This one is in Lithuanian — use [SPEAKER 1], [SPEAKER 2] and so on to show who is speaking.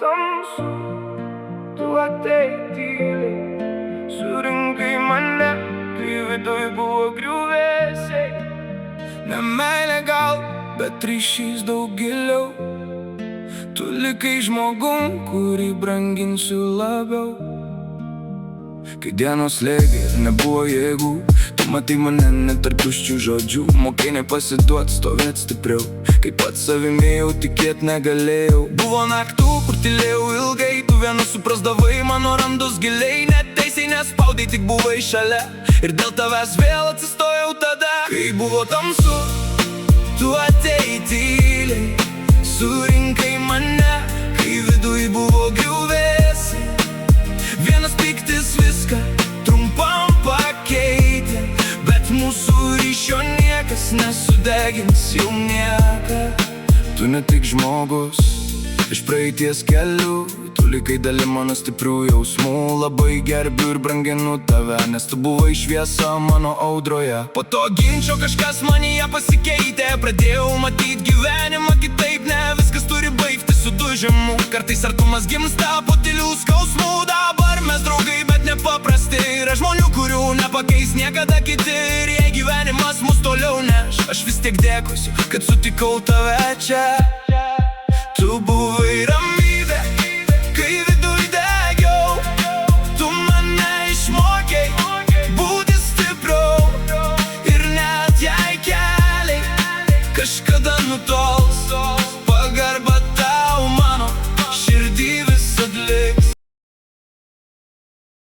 [SPEAKER 1] tamsu, tu atėjai tyliai, surinkai mane, kai viduj buvo griuvėsiai. Ne meilė gal, bet ryšys daug giliau. Tu likai žmogum, kurį branginsiu labiau. Kai dienos slėgė ir nebuvo jėgų, tu matai mane net tarp tuščių žodžių. Mokėjai nepasiduot, stovėt stipriau. Kai pats savimi jau tikėt negalėjau. Buvo naktų, kur tylėjau ilgai, tu viena suprasdavai mano randus giliai. Neteisiai nespaudai, tik buvai šalia, ir dėl tavęs vėl atsistojau tada. Kai buvo tamsu, tu atėjai tyliai, surinkai mane, kai viduj buvo griuvėsiai. Vienas piktis viską trumpam pakeitė, bet mūsų ryšio niekas nesudegins jau niekad. Tu ne tik žmogus iš praeities kelių, tu likai dalim mano stiprių jausmų. Labai gerbiu ir branginu tave, nes tu buvai šviesa mano audroje. Po to ginčio kažkas manyje pasikeitė, pradėjau matyt gyvenimą kitaip. Ne viskas turi baigtis sudužimu, kartais artumas gimsta po tylių skausmų. Dabar mes draugai, bet nepaprasti, yra žmonių, kurių nepakeis niekada kiti. Ir jei gyvenimas mus toliau neš, aš vis tiek dėkosiu, kad sutikau tave čia. Tu buvai rami,